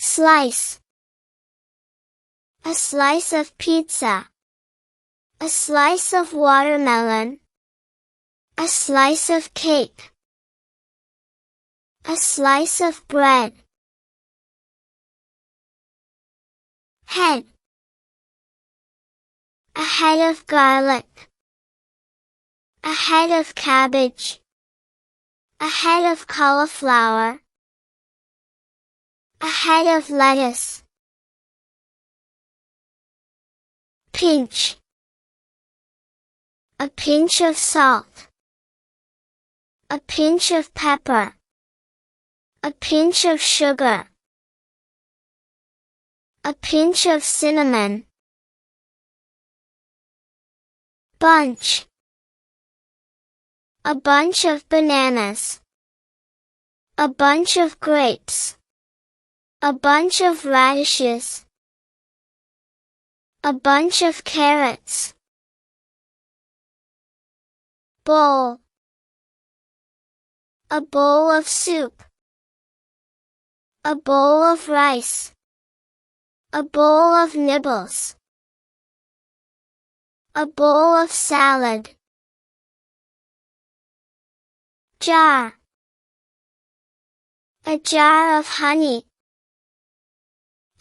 Slice. A slice of pizza. A slice of watermelon. A slice of cake. A slice of bread. Head. A head of garlic. A head of cabbage. A head of cauliflower. A head of lettuce. Pinch. A pinch of salt. A pinch of pepper. A pinch of sugar. A pinch of cinnamon. Bunch. A bunch of bananas. A bunch of grapes. A bunch of radishes. A bunch of carrots. Bowl. A bowl of soup. A bowl of rice. A bowl of nibbles. A bowl of salad. Jar. A jar of honey.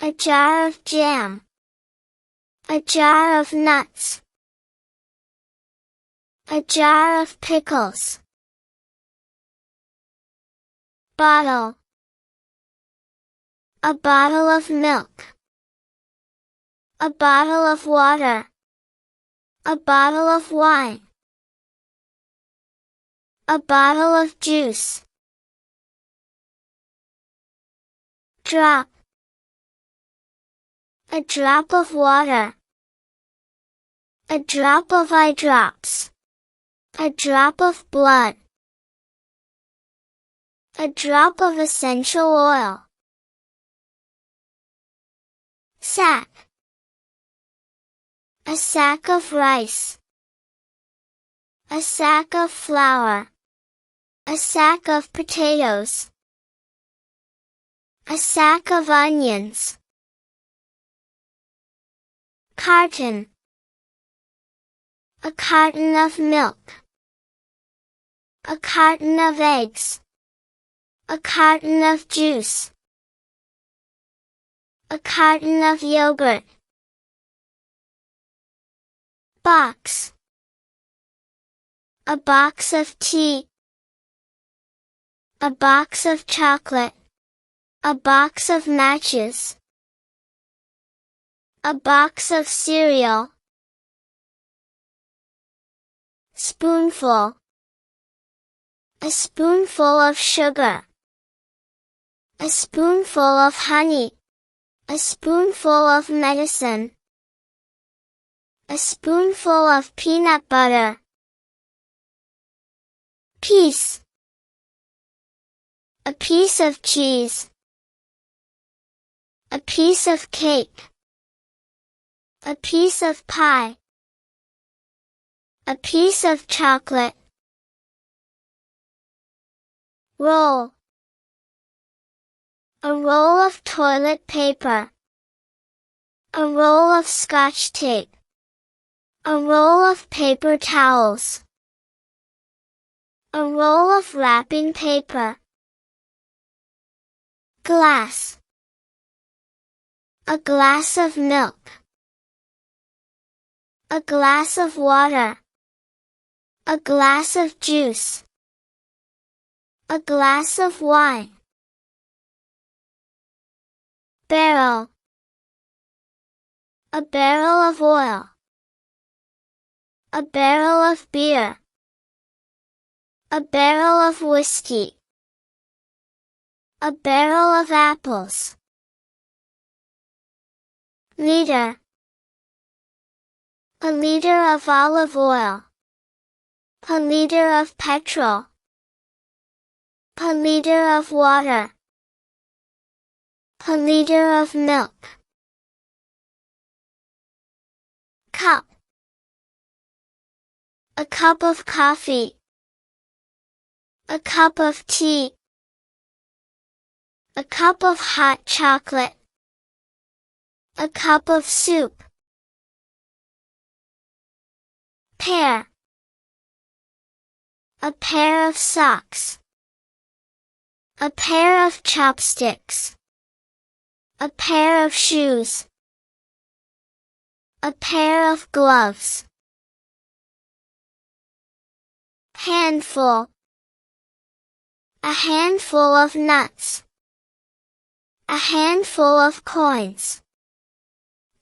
A jar of jam. A jar of nuts. A jar of pickles. Bottle. A bottle of milk. A bottle of water. A bottle of wine. A bottle of juice. Drop. A drop of water. A drop of eye drops. A drop of blood. A drop of essential oil. Sack. A sack of rice. A sack of flour. A sack of potatoes. A sack of onions. Carton. A carton of milk. A carton of eggs. A carton of juice. A carton of yogurt. Box. A box of tea. A box of chocolate. A box of matches. A box of cereal. Spoonful. A spoonful of sugar. A spoonful of honey. A spoonful of medicine. A spoonful of peanut butter. Piece. A piece of cheese. A piece of cake. A piece of pie. A piece of chocolate. Roll. A roll of toilet paper. A roll of Scotch tape. A roll of paper towels. A roll of wrapping paper. Glass. A glass of milk. A glass of water. A glass of juice. A glass of wine. Barrel. A barrel of oil. A barrel of beer. A barrel of whiskey. A barrel of apples. Liter. A liter of olive oil. A liter of petrol. A liter of water. A liter of milk. Cup. A cup of coffee. A cup of tea. A cup of hot chocolate. A cup of soup. Pair. A pair of socks. A pair of chopsticks. A pair of shoes. A pair of gloves. Handful. A handful of nuts. A handful of coins.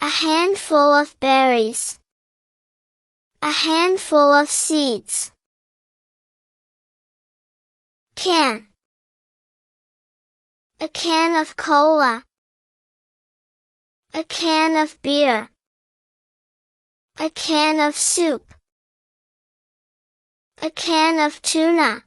A handful of berries. A handful of seeds. Can. A can of cola. A can of beer. A can of soup. A can of tuna.